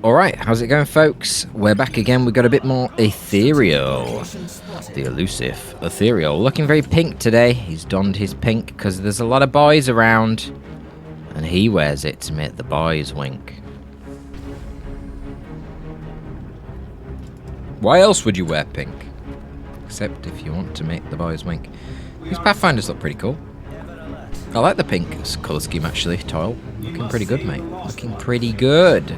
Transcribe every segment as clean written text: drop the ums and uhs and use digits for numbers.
Alright, how's it going, folks? We're back again. We got a bit more Ethereal. The elusive Ethereal. Looking very pink today. He's donned his pink because there's a lot of boys around. And he wears it to make the boys wink. Why else would you wear pink? Except if you want to make the boys wink. These Pathfinders look pretty cool. I like the pink colour scheme actually, Toil. Looking pretty good, mate. Looking pretty good.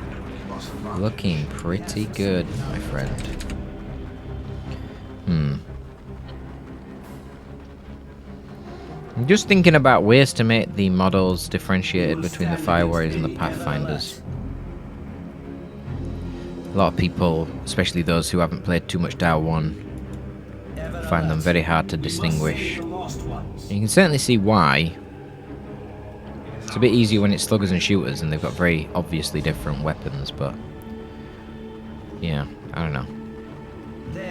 Looking pretty good, my friend. I'm just thinking about ways to make the models differentiated between the Fire Warriors and the Pathfinders. A lot of people, especially those who haven't played too much DAO 1, find them very hard to distinguish. And you can certainly see why. It's a bit easier when it's sluggers and shooters and they've got very obviously different weapons, but yeah, I don't know.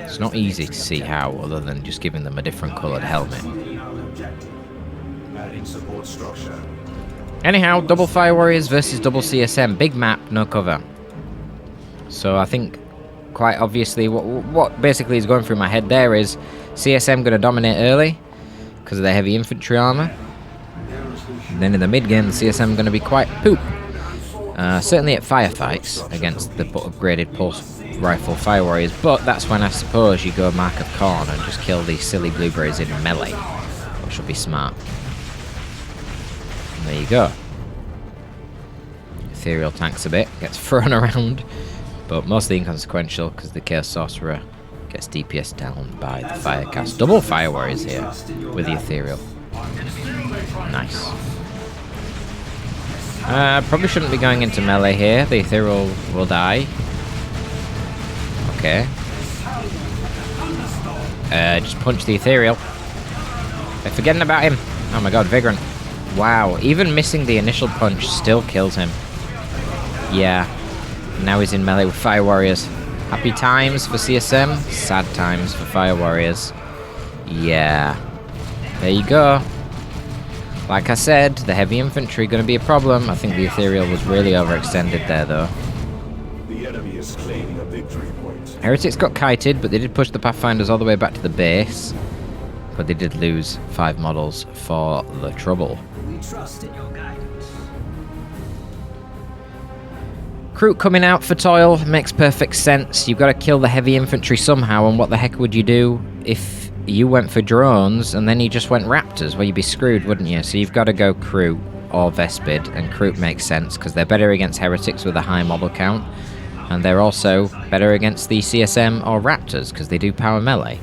It's not easy to see how, other than just giving them a different coloured helmet. Anyhow, double Fire Warriors versus double CSM. Big map, no cover. So I think, quite obviously, what basically is going through my head there is CSM going to dominate early because of their heavy infantry armour. And then in the mid game, the CSM going to be quite poop. Certainly at firefights against the upgraded pulse rifle Fire Warriors, but that's when I suppose you go Mark of Khorne and just kill these silly blueberries in melee, which will be smart. And there you go. Ethereal tanks a bit, gets thrown around, but mostly inconsequential because the Chaos Sorcerer gets DPS down by the Firecast. Double Fire Warriors here with the Ethereal. Nice. Probably shouldn't be going into melee here. The Ethereal will die. Okay. Just punch the Ethereal. They're forgetting about him. Oh my god, Vagrant. Wow, even missing the initial punch still kills him. Yeah. Now he's in melee with Fire Warriors. Happy times for CSM. Sad times for Fire Warriors. Yeah. There you go. Like I said, the heavy infantry going to be a problem. I think the Ethereal was really overextended there, though. The enemy is claiming a victory point. Heretics got kited, but they did push the Pathfinders all the way back to the base. But they did lose 5 models for the trouble. We trust in your guidance. Kroot coming out for Toil makes perfect sense. You've got to kill the heavy infantry somehow, and what the heck would you do if you went for drones and then you just went Raptors? Well, you'd be screwed, wouldn't you? So you've got to go Kroot or Vespid, and Kroot makes sense because they're better against Heretics with a high model count, and they're also better against the CSM or Raptors because they do power melee.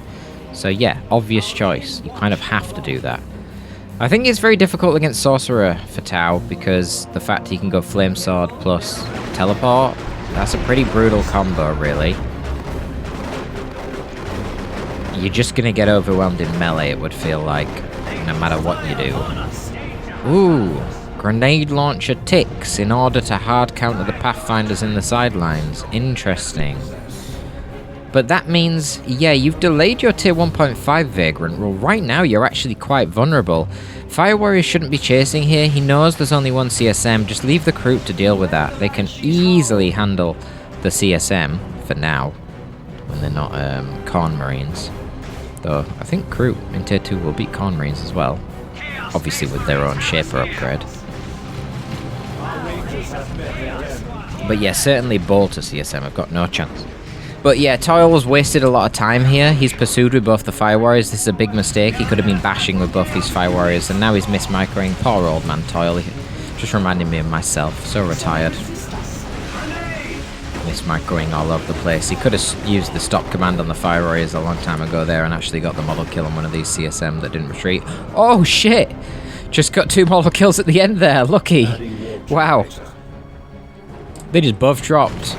So yeah, obvious choice. You kind of have to do that. I think it's very difficult against Sorcerer for Tau because the fact he can go Flame Sword plus Teleport, that's a pretty brutal combo, really. You're just gonna get overwhelmed in melee, it would feel like, no matter what you do. Ooh, grenade launcher ticks in order to hard counter the Pathfinders in the sidelines. Interesting. But that means, yeah, you've delayed your tier 1.5 Vagrant. Well, right now you're actually quite vulnerable. Fire Warrior shouldn't be chasing here. He knows there's only one CSM. Just leave the Kroot to deal with that. They can easily handle the CSM for now, when they're not Khorne Marines. Though, I think Kroot in tier 2 will beat Khorne Marines as well. Obviously with their own Shaper upgrade. But yeah, certainly Ball to CSM. I've got no chance. But yeah, Toil's wasted a lot of time here. He's pursued with both the Fire Warriors. This is a big mistake. He could have been bashing with both these Fire Warriors, and now he's mismicroing. Poor old man Toil. Just reminding me of myself. So retired. Mismicroing all over the place. He could have used the stop command on the Fire Warriors a long time ago there and actually got the model kill on one of these CSM that didn't retreat. Oh shit! Just got 2 model kills at the end there. Lucky. Wow. They just both dropped.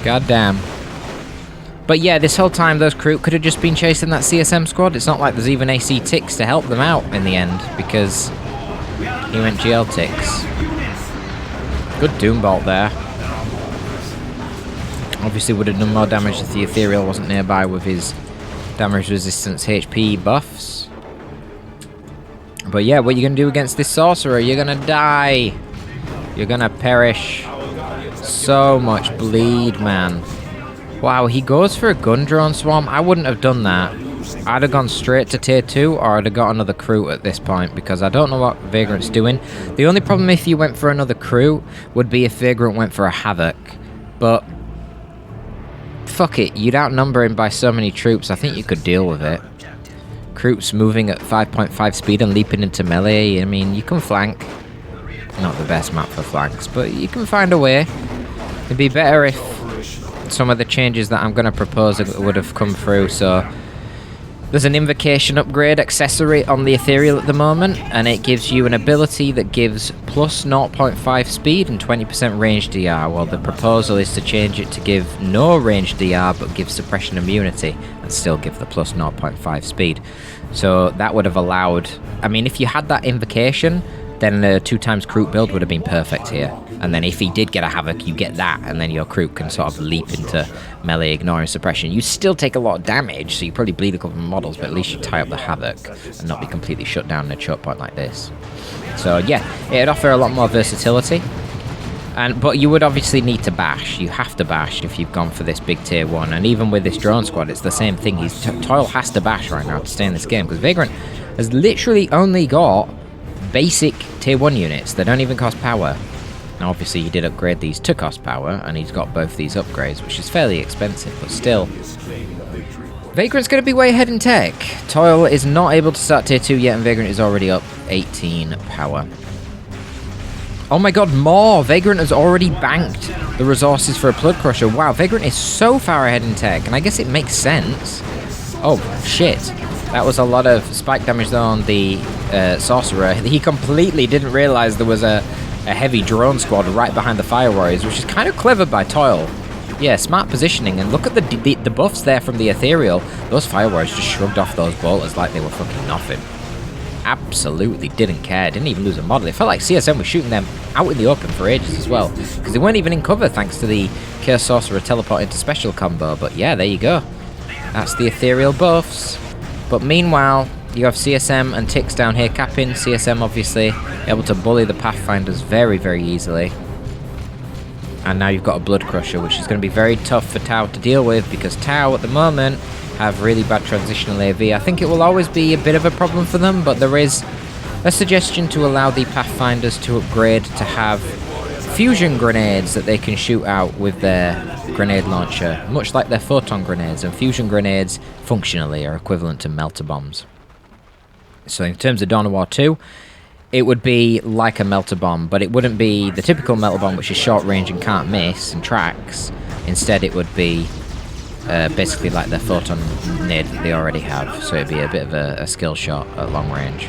God damn. But yeah, this whole time those Kroot could have just been chasing that CSM squad. It's not like there's even AC ticks to help them out in the end, because he went GL ticks. Good Doombolt there. Obviously would have done more damage if the Ethereal wasn't nearby with his damage resistance HP buffs. But yeah, what are you going to do against this Sorcerer? You're going to die. You're going to perish. So much bleed, man. Wow, he goes for a gun drone swarm. I wouldn't have done that. I'd have gone straight to tier 2, or I'd have got another crew at this point, because I don't know what Vagrant's doing. The only problem if you went for another crew would be if Vagrant went for a Havoc. But fuck it, you'd outnumber him by so many troops, I think you could deal with it. Troops moving at 5.5 speed and leaping into melee, I mean, you can flank. Not the best map for flanks, but you can find a way. It'd be better if some of the changes that I'm going to propose would have come through. So there's an invocation upgrade accessory on the Ethereal at the moment, and it gives you an ability that gives plus 0.5 speed and 20% range DR. Well, the proposal is to change it to give no range DR but give suppression immunity and still give the plus 0.5 speed. So that would have allowed, I mean, if you had that invocation, then a 2x crew build would have been perfect here. And then if he did get a Havoc, you get that, and then your crew can sort of leap into melee, ignoring suppression. You still take a lot of damage, so you probably bleed a couple of models, but at least you tie up the Havoc and not be completely shut down in a choke point like this. So yeah, it'd offer a lot more versatility. But you would obviously need to bash. You have to bash if you've gone for this big tier 1. And even with this drone squad, it's the same thing. Toil has to bash right now to stay in this game, because Vagrant has literally only got basic tier 1 units. They don't even cost power. Now obviously he did upgrade these to cost power, and he's got both these upgrades, which is fairly expensive, but still. Vagrant's going to be way ahead in tech. Toil is not able to start tier 2 yet, and Vagrant is already up 18 power. Oh my god, more! Vagrant has already banked the resources for a Blood Crusher. Wow, Vagrant is so far ahead in tech, and I guess it makes sense. Oh, shit. That was a lot of spike damage though on the Sorcerer. He completely didn't realize there was a heavy drone squad right behind the Fire Warriors, which is kind of clever by Toil. Yeah, smart positioning, and look at the buffs there from the Ethereal. Those Fire Warriors just shrugged off those bolters like they were fucking nothing. Absolutely didn't care, didn't even lose a model. It felt like CSM was shooting them out in the open for ages as well, because they weren't even in cover thanks to the Chaos Sorcerer teleport into special combo. But yeah, there you go. That's the Ethereal buffs. But meanwhile, you have CSM and Tix down here capping. CSM obviously able to bully the Pathfinders very, very easily. And now you've got a Blood Crusher, which is going to be very tough for Tau to deal with, because Tau at the moment have really bad transitional AV. I think it will always be a bit of a problem for them, but there is a suggestion to allow the Pathfinders to upgrade to have fusion grenades that they can shoot out with their grenade launcher, much like their photon grenades, and fusion grenades functionally are equivalent to melter bombs. So in terms of Dawn of War 2, it would be like a melter bomb, but it wouldn't be the typical melter bomb, which is short range and can't miss and tracks. Instead it would be basically like the photon nade that they already have, so it'd be a bit of a skill shot at long range.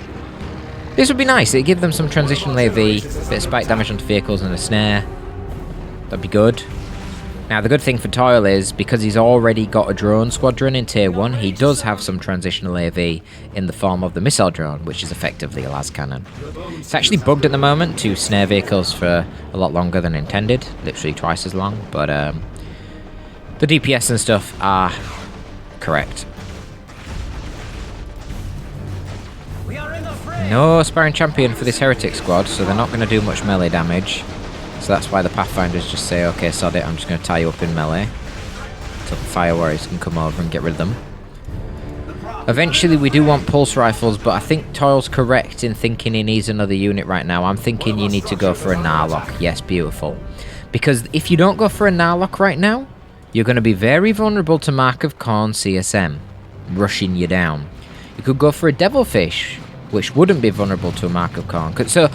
This would be nice. It'd give them some transitional AV, a bit of spike damage onto vehicles and a snare. That'd be good. Now the good thing for Toil is, because he's already got a drone squadron in tier 1, he does have some transitional AV in the form of the missile drone, which is effectively a las cannon. It's actually bugged at the moment to snare vehicles for a lot longer than intended, literally twice as long, but the DPS and stuff are correct. No aspiring champion for this heretic squad, so they're not going to do much melee damage. So that's why the Pathfinders just say, okay, sod it, I'm just going to tie you up in melee. So the Fire Warriors can come over and get rid of them. Eventually we do want pulse rifles, but I think Toil's correct in thinking he needs another unit right now. I'm thinking you need to go for a Narlock. Yes, beautiful. Because if you don't go for a Narlock right now, you're going to be very vulnerable to Mark of Khorne CSM rushing you down. You could go for a Devilfish, which wouldn't be vulnerable to a Mark of Khorne. So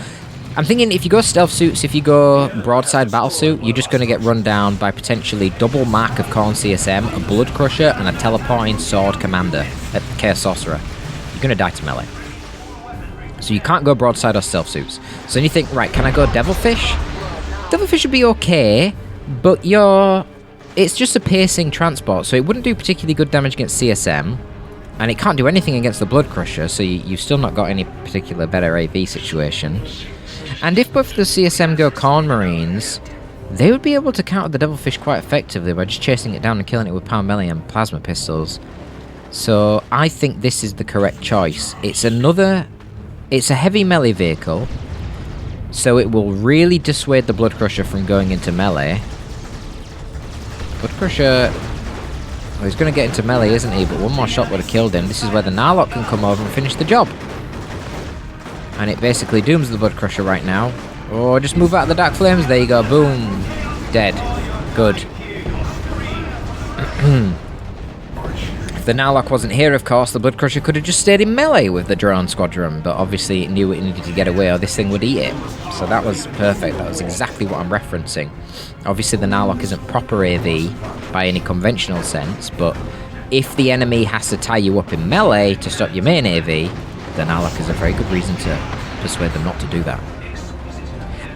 I'm thinking if you go stealth suits, if you go broadside battle suit, you're just going to get run down by potentially double Mark of Khorne CSM, a Blood Crusher, and a teleporting sword commander at Chaos Sorcerer. You're going to die to melee. So you can't go broadside or stealth suits. So then you think, right, can I go Devilfish? Devilfish would be okay, but it's just a piercing transport, so it wouldn't do particularly good damage against CSM. And it can't do anything against the Blood Crusher, so you've still not got any particular better AV situation. And if both the CSM go Khorne Marines, they would be able to counter the Devilfish quite effectively by just chasing it down and killing it with power melee and plasma pistols. So I think this is the correct choice. It's a heavy melee vehicle, so it will really dissuade the Blood Crusher from going into melee. Blood Crusher... Well, he's going to get into melee, isn't he? But one more shot would have killed him. This is where the Narlock can come over and finish the job. And it basically dooms the Blood Crusher right now. Oh, just move out of the Dark Flames. There you go. Boom. Dead. Good. If the Narlock wasn't here, of course, the Blood Crusher could have just stayed in melee with the drone squadron. But obviously it knew it needed to get away or this thing would eat it. So that was perfect. That was exactly what I'm referencing. Obviously the Narlock isn't proper AV by any conventional sense. But if the enemy has to tie you up in melee to stop your main AV, the Narlock is a very good reason to persuade them not to do that.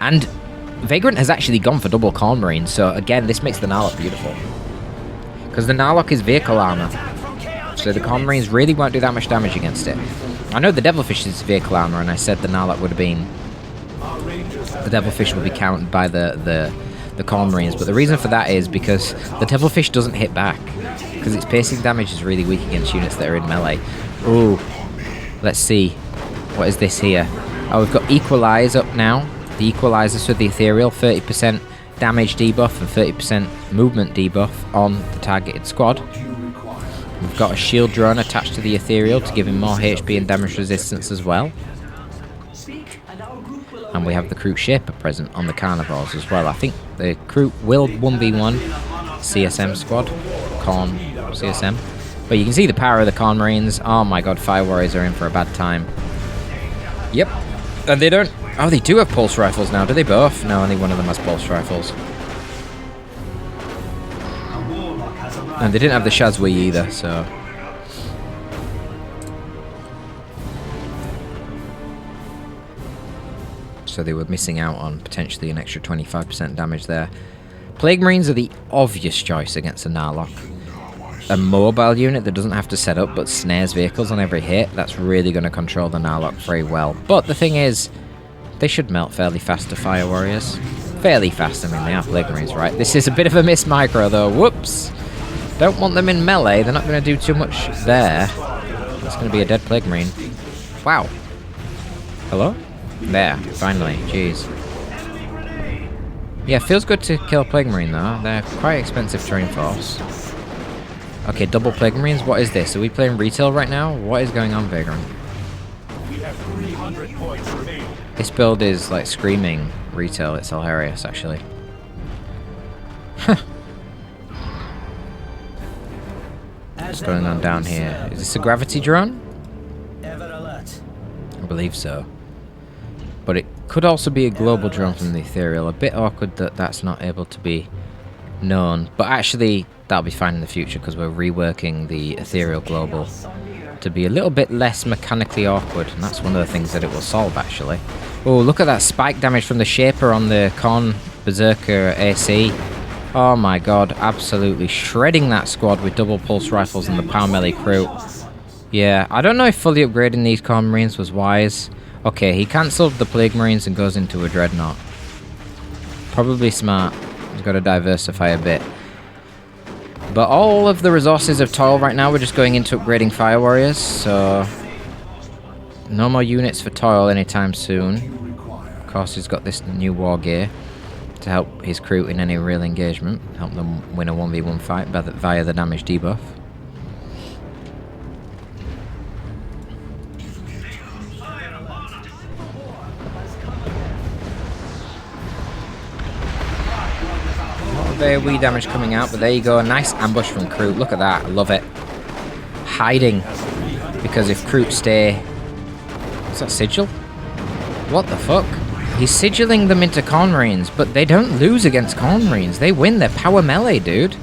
And Vagrant has actually gone for double Corn Marine, so again, this makes the Narlock beautiful. Because the Narlock is vehicle armor, so the Corn Marines really won't do that much damage against it. I know the Devilfish is vehicle armor, and I said the Narlock would have been... The Devilfish would be countered by the Corn Marines, but the reason for that is because the Devilfish doesn't hit back. Because its piercing damage is really weak against units that are in melee. Ooh. Let's see. What is this here? Oh, we've got Equalize up now. The Equalizers for the Ethereal. 30% damage debuff and 30% movement debuff on the targeted squad. We've got a shield drone attached to the Ethereal to give him more HP and damage resistance as well. And we have the Kroot Shaper present on the Carnivores as well. I think the Kroot will 1v1 CSM squad. Corn CSM. But you can see the power of the Corn Marines. Oh my god, Fire Warriors are in for a bad time. Yep. And they don't... Oh, they do have pulse rifles now. Do they both? No, only one of them has pulse rifles. And they didn't have the Shazwi either, so... So they were missing out on potentially an extra 25% damage there. Plague Marines are the obvious choice against a Narlock. A mobile unit that doesn't have to set up but snares vehicles on every hit, that's really going to control the Narlock very well. But the thing is, they should melt fairly fast to Fire Warriors. Fairly fast, I mean, they are Plague Marines, right? This is a bit of a miss micro, though. Whoops! Don't want them in melee, they're not going to do too much there. That's going to be a dead Plague Marine. Wow. Hello? There, finally, jeez. Yeah, feels good to kill Plague Marine, though. They're quite expensive to reinforce. Okay, double Plague Marines, what is this? Are we playing retail right now? What is going on, Vagrant? We have 300 points remaining. This build is like screaming retail, it's hilarious actually. What's going on down here? Is this a gravity drone? I believe so. But it could also be a global drone from the Ethereal. A bit awkward that that's not able to be known. But actually, that'll be fine in the future because we're reworking the Ethereal Global to be a little bit less mechanically awkward. And that's one of the things that it will solve, actually. Oh, look at that spike damage from the Shaper on the Con Berserker AC. Oh my god, absolutely shredding that squad with double pulse rifles and the power melee crew. Yeah, I don't know if fully upgrading these Corn Marines was wise. Okay, he cancelled the Plague Marines and goes into a Dreadnought. Probably smart. He's got to diversify a bit. But all of the resources of Toil right now, we're just going into upgrading Fire Warriors, so... No more units for Toil anytime soon. Of course, he's got this new war gear to help his crew in any real engagement. Help them win a 1v1 fight via the damage debuff. Very wee damage coming out, but there you go, a nice ambush from Kroot. Look at that, I love it. Hiding, because if Kroot stay... Is that Sigil? What the fuck? He's sigilling them into Corn Marines, but they don't lose against Corn Marines. They win, they're power melee, dude.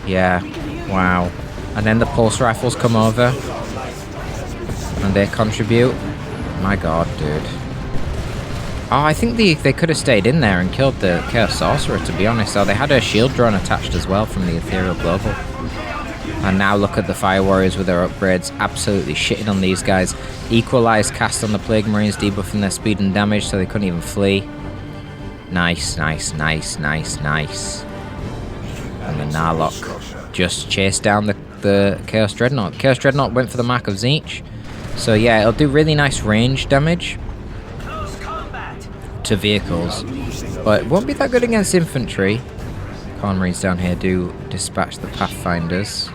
Yeah, wow. And then the pulse rifles come over, and they contribute. My god, dude. Oh, I think they could have stayed in there and killed the Chaos Sorcerer, to be honest. Oh, they had a shield drone attached as well from the Ethereal Global. And now look at the Fire Warriors with their upgrades. Absolutely shitting on these guys. Equalize cast on the Plague Marines, debuffing their speed and damage so they couldn't even flee. Nice, nice, nice, nice, nice. And the Narlock just chased down the Chaos Dreadnought. Chaos Dreadnought went for the Mark of Tzeentch. So yeah, it'll do really nice range damage to vehicles, but it won't be that good against infantry Corn Marines down here do dispatch the Pathfinders.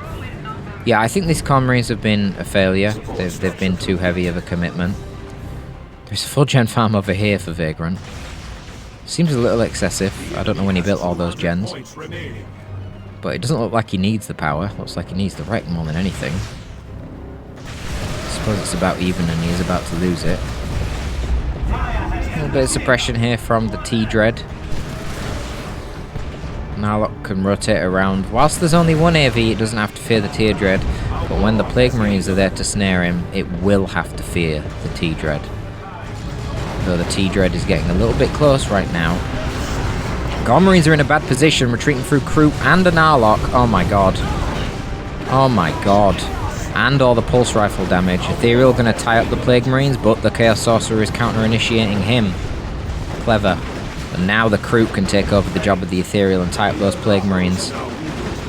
Yeah, I think these Corn Marines have been a failure. They've been too heavy of a commitment. There's a full gen farm over here for Vagrant. Seems a little excessive. I don't know when he built all those gens. But it doesn't look like he needs the power. Looks like he needs the wreck more than anything. I suppose it's about even and he's about to lose it. A little bit of suppression here from the T-Dread. Narlock can rotate around. Whilst there's only one AV, it doesn't have to fear the T-Dread. But when the Plague Marines are there to snare him, it will have to fear the T-Dread. Though the T-Dread is getting a little bit close right now. Gorn Marines are in a bad position, retreating through Crew and a Narlock. Oh my god. Oh my god. And all the pulse rifle damage. Ethereal going to tie up the Plague Marines, but the Chaos Sorcerer is counter-initiating him. Clever. And now the Crew can take over the job of the Ethereal and tie up those Plague Marines.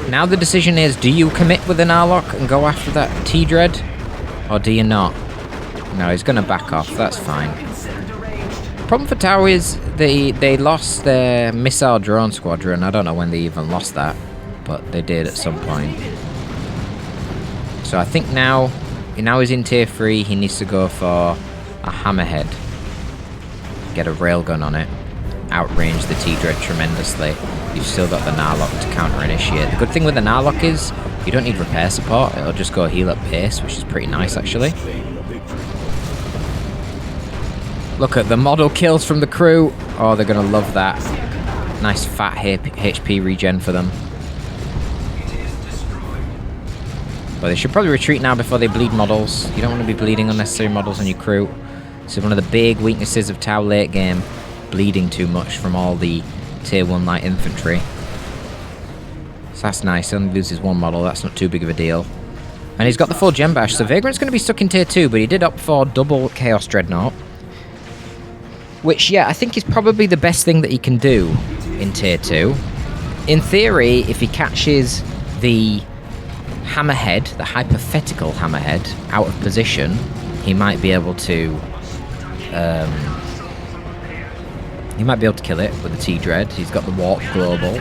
Now the decision is, do you commit with a Narlock and go after that T-Dread? Or do you not? No, he's going to back off. That's fine. Problem for Tau is they lost their missile drone squadron. I don't know when they even lost that, but they did at some point. So I think now he's in tier 3. He needs to go for a hammerhead. Get a railgun on it. Outrange the T-Dread tremendously. You've still got the Narlock to counter-initiate. The good thing with the Narlock is you don't need repair support. It'll just go heal up base, which is pretty nice actually. Look at the model kills from the Crew. Oh, they're going to love that. Nice fat HP regen for them. But they should probably retreat now before they bleed models. You don't want to be bleeding unnecessary models on your Crew. This is one of the big weaknesses of Tau late game. Bleeding too much from all the tier 1 light infantry. So that's nice. He only loses one model. That's not too big of a deal. And he's got the full gem bash. So Vagrant's going to be stuck in tier 2, but he did opt for double Chaos Dreadnought. Which, yeah, I think is probably the best thing that he can do in tier 2. In theory, if he catches the hammerhead, the hypothetical hammerhead, out of position, he might be able to kill it with the T-Dread. He's got the warp global.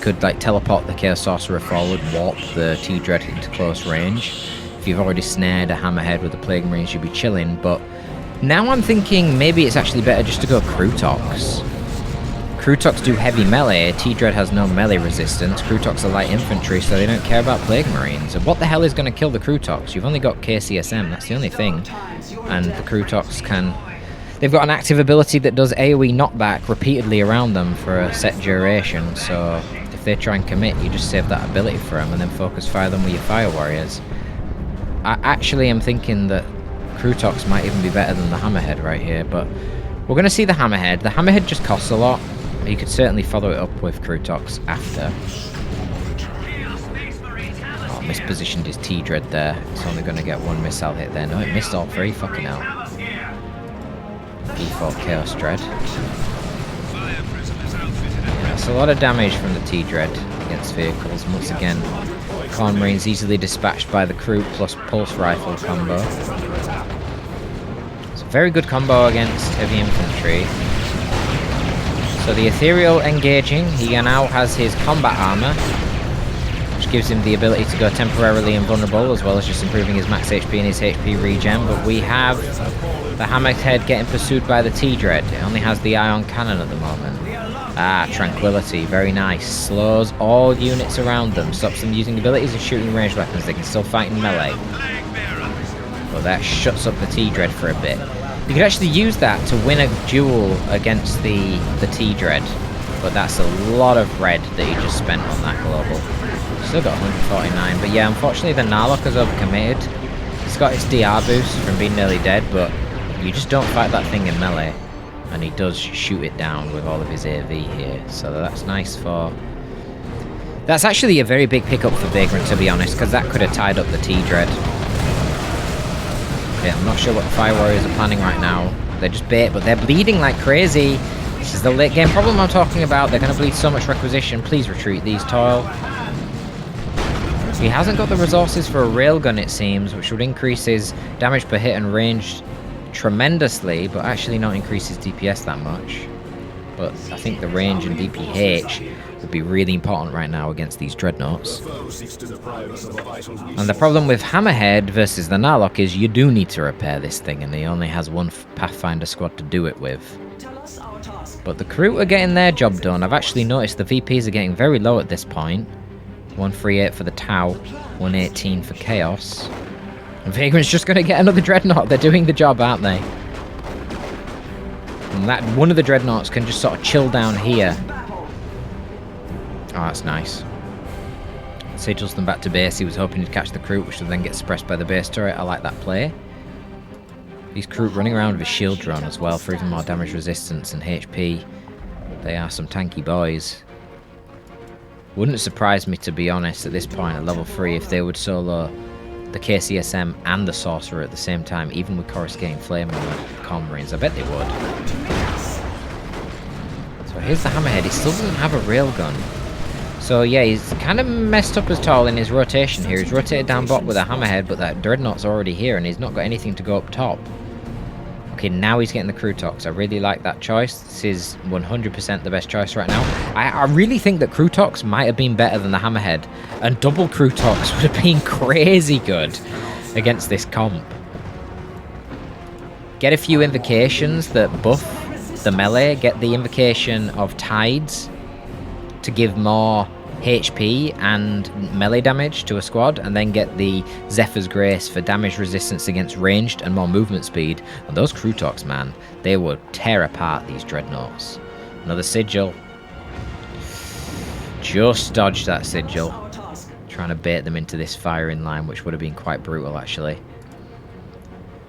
Could like teleport the Chaos Sorcerer forward, warp the T-Dread into close range. If you've already snared a hammerhead with the Plague Marines, you'd be chilling, but now I'm thinking maybe it's actually better just to go Crutox. Crutox do heavy melee, T-Dread has no melee resistance, Crutox are light infantry, so they don't care about Plague Marines. And what the hell is going to kill the Crutox? You've only got KCSM, that's the only thing. And the Crutox can... They've got an active ability that does AoE knockback repeatedly around them for a set duration, so if they try and commit, you just save that ability for them and then focus fire them with your Fire Warriors. I actually am thinking that Crutox might even be better than the Hammerhead right here, but we're going to see the Hammerhead. The Hammerhead just costs a lot. You could certainly follow it up with Crutox after. Oh, mispositioned his T-Dread there. It's only going to get one missile hit there. No, it missed all three. Fucking hell. Default Chaos Dread. Yeah, it's a lot of damage from the T-Dread against vehicles. Once again, Corn Marines easily dispatched by the Crew plus Pulse Rifle combo. It's a very good combo against heavy infantry. So the Ethereal engaging, he now has his combat armor, which gives him the ability to go temporarily invulnerable, as well as just improving his max HP and his HP regen. But we have the Hammerhead getting pursued by the T-Dread. It only has the Ion Cannon at the moment. Ah, Tranquility, very nice. Slows all units around them, stops them using abilities and shooting ranged weapons. They can still fight in melee. Well, that shuts up the T-Dread for a bit. You could actually use that to win a duel against the T-Dread, but that's a lot of red that he just spent on that global. Still got 149, but yeah, unfortunately the Narlock is overcommitted. He's got his DR boost from being nearly dead, but you just don't fight that thing in melee, and he does shoot it down with all of his AV here, so that's nice for... That's actually a very big pickup for Vagrant, to be honest, because that could have tied up the T-Dread. Yeah, I'm not sure what the Fire Warriors are planning right now. They're just bait, but they're bleeding like crazy. This is the late game problem I'm talking about. They're going to bleed so much requisition. Please retreat these, Toil. He hasn't got the resources for a railgun, it seems, which would increase his damage per hit and range tremendously, but actually not increase his DPS that much. But I think the range and DPH would be really important right now against these dreadnoughts. Foe seeks to deprive us of a vital resource. And the problem with Hammerhead versus the Narlock is you do need to repair this thing, and he only has one Pathfinder squad to do it with. Tell us our task. But the crew are getting their job done. I've actually noticed the VPs are getting very low at this point. 138 for the Tau, 118 for Chaos. And Vagrant's just going to get another Dreadnought. They're doing the job, aren't they? And that one of the Dreadnoughts can just sort of chill down here. Oh, that's nice. Sigils them back to base. He was hoping to catch the crew, which would then get suppressed by the base turret. I like that play. These crew running around with a shield drone as well for even more damage resistance and HP. They are some tanky boys. Wouldn't surprise me, to be honest, at this point at level 3 if they would solo the KCSM and the Sorcerer at the same time, even with Coruscating Flame on the Calm Marines. I bet they would. So here's the Hammerhead. He still doesn't have a railgun. So yeah, he's kind of messed up as Toil in his rotation here. He's rotated down bot with a Hammerhead, but that Dreadnought's already here and he's not got anything to go up top. Okay, now he's getting the Crew Tox. I really like that choice. This is 100% the best choice right now. I really think that Crew Tox might have been better than the Hammerhead. And double Crew Tox would have been crazy good against this comp. Get a few invocations that buff the melee. Get the invocation of Tides to give more HP and melee damage to a squad, and then get the Zephyr's Grace for damage resistance against ranged and more movement speed. And those Crew Tox, man, they would tear apart these Dreadnoughts. Another Sigil. Just dodged that Sigil. Trying to bait them into this firing line, which would have been quite brutal, actually.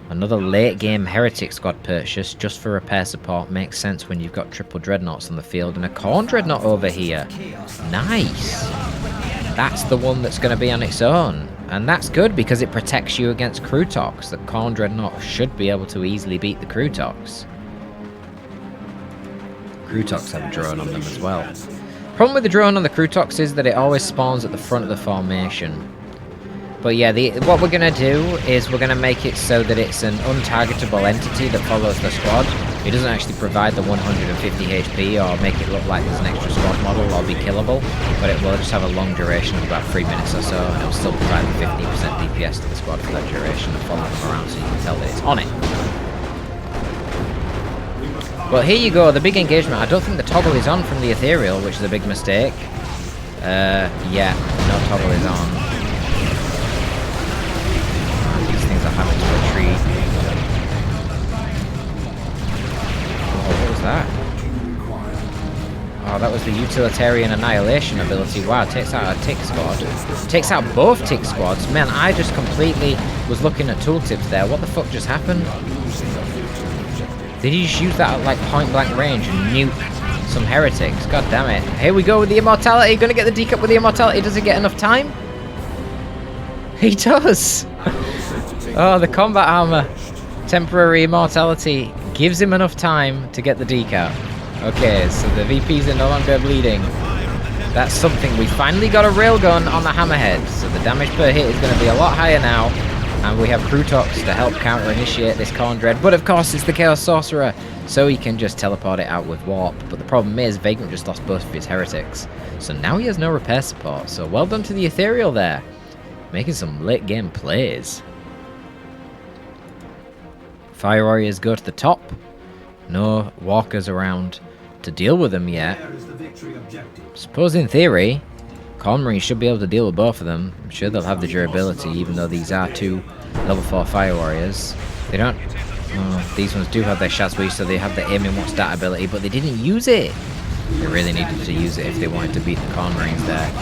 Another late game Heretic squad purchase just for repair support. Makes sense when you've got triple Dreadnoughts on the field and a Khorne Dreadnought over here. Nice. That's the one that's going to be on its own. And that's good because it protects you against Crew Tox. The Khorne Dreadnought should be able to easily beat the Crew Tox. Crew Tox have a drone on them as well. Problem with the drone on the Crew Tox is that it always spawns at the front of the formation. But yeah, what we're going to do is we're going to make it so that it's an untargetable entity that follows the squad. It doesn't actually provide the 150 HP or make it look like there's an extra squad model or be killable, but it will just have a long duration of about 3 minutes or so, and it'll still provide the 15% DPS to the squad for that duration and follow them around so you can tell that it's on it. Well, here you go, the big engagement. I don't think the toggle is on from the Ethereal, which is a big mistake. Yeah, no toggle is on. Are having to retreat. Oh, what was that? Oh, that was the Utilitarian Annihilation ability. Wow, takes out a tick squad. Takes out both tick squads. Man, I just completely was looking at tooltips there. What the fuck just happened? Did he just use that at like point blank range and nuke some heretics? God damn it. Here we go with the Immortality. Gonna get the decup with the Immortality. Does he get enough time? He does! Oh, the combat armor. Temporary immortality gives him enough time to get the decal. Okay, so the VPs are no longer bleeding. That's something. We finally got a railgun on the Hammerhead, so the damage per hit is going to be a lot higher now. And we have Crew Tox to help counter-initiate this Khorne Dread. But of course, it's the Chaos Sorcerer, so he can just teleport it out with Warp. But the problem is, Vagrant just lost both of his Heretics. So now he has no repair support. So well done to the Ethereal there. Making some late game plays. Fire Warriors go to the top. No walkers around to deal with them yet. Suppose in theory, Khorne Marines should be able to deal with both of them. I'm sure they'll have the durability, even though these are two level 4 Fire Warriors. They don't... Oh, these ones do have their Shazwi, so they have the aim in one stat ability, but they didn't use it. They really needed to use it if they wanted to beat the Khorne Marines there.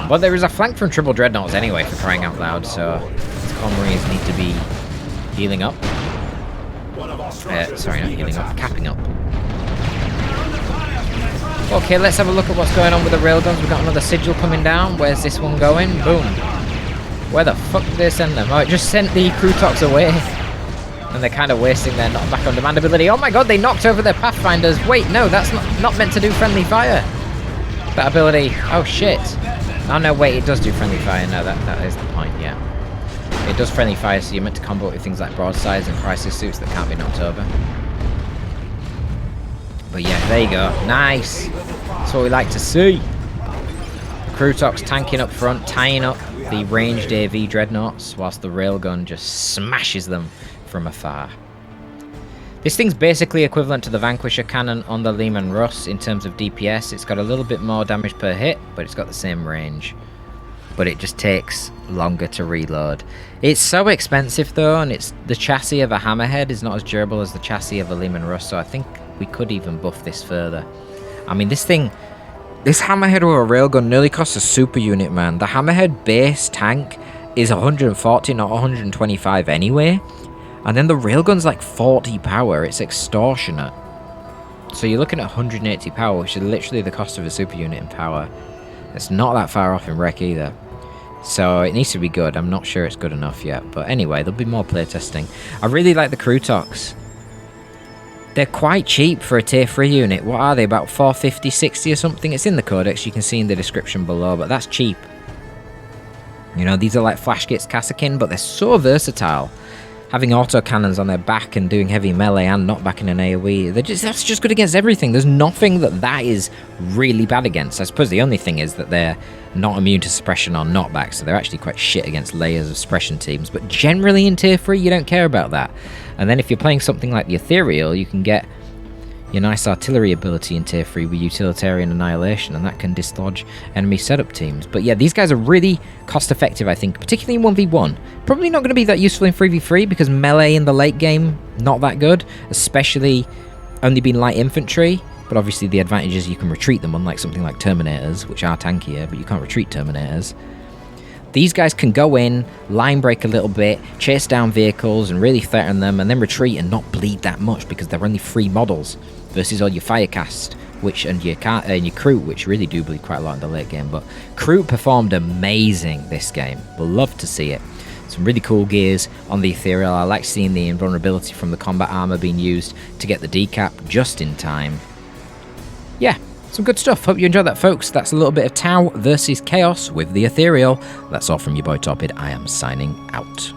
But there is a flank from triple Dreadnoughts anyway, for crying out loud, so these Khorne Marines need to be healing up. Sorry, not healing up, capping up. Okay, let's have a look at what's going on with the railguns. We've got another Sigil coming down. Where's this one going? Boom. Where the fuck did they send them? Oh, it just sent the Crew Tox away. And they're kind of wasting their knockback on demand ability. Oh my god, they knocked over their Pathfinders. Wait, no, that's not meant to do friendly fire. That ability. Oh shit. Oh no, wait, it does do friendly fire. No, that is the point, yeah. It does friendly fire, so you're meant to combo with things like broadsides and crisis suits that can't be knocked over. But yeah, there you go. Nice. That's what we like to see. Crutox tanking up front, tying up the ranged AV dreadnoughts, whilst the railgun just smashes them from afar. This thing's basically equivalent to the Vanquisher cannon on the Lehman Russ in terms of DPS. It's got a little bit more damage per hit, but it's got the same range. But it just takes longer to reload. It's so expensive though, and it's the chassis of a Hammerhead is not as durable as the chassis of a Lehman Russ, so I think we could even buff this further. I mean, this Hammerhead or a railgun nearly costs a super unit, man. The Hammerhead base tank is 140, not 125 anyway. And then the railgun's like 40 power. It's extortionate. So you're looking at 180 power, which is literally the cost of a super unit in power. It's not that far off in rec either. So it needs to be good. I'm not sure it's good enough yet. But anyway, there'll be more playtesting. I really like the Crutox. They're quite cheap for a tier 3 unit. What are they, about 450, 60 or something? It's in the Codex, you can see in the description below, but that's cheap. You know, these are like flash kits Kassakin, but they're so versatile. Having autocannons on their back and doing heavy melee and knockback in an AoE, that's just good against everything. There's nothing that is really bad against. I suppose the only thing is that they're not immune to suppression or knockback, so they're actually quite shit against layers of suppression teams. But generally in tier 3, you don't care about that. And then if you're playing something like the Ethereal, you can get your nice artillery ability in tier 3 with utilitarian annihilation, and that can dislodge enemy setup teams. But yeah, these guys are really cost effective, I think, particularly in 1v1. Probably not going to be that useful in 3v3 because melee in the late game, not that good, especially only being light infantry. But obviously the advantage is you can retreat them, unlike something like Terminators, which are tankier, but you can't retreat Terminators. These guys can go in, line break a little bit, chase down vehicles and really threaten them, and then retreat and not bleed that much because they're only 3 models versus all your Firecast, and your Kroot, which really do bleed quite a lot in the late game. But Kroot performed amazing this game. We'll love to see it. Some really cool gears on the Ethereal. I like seeing the invulnerability from the combat armor being used to get the decap just in time. Yeah, some good stuff. Hope you enjoyed that, folks. That's a little bit of Tau versus Chaos with the Ethereal. That's all from your boy Torpid. I am signing out.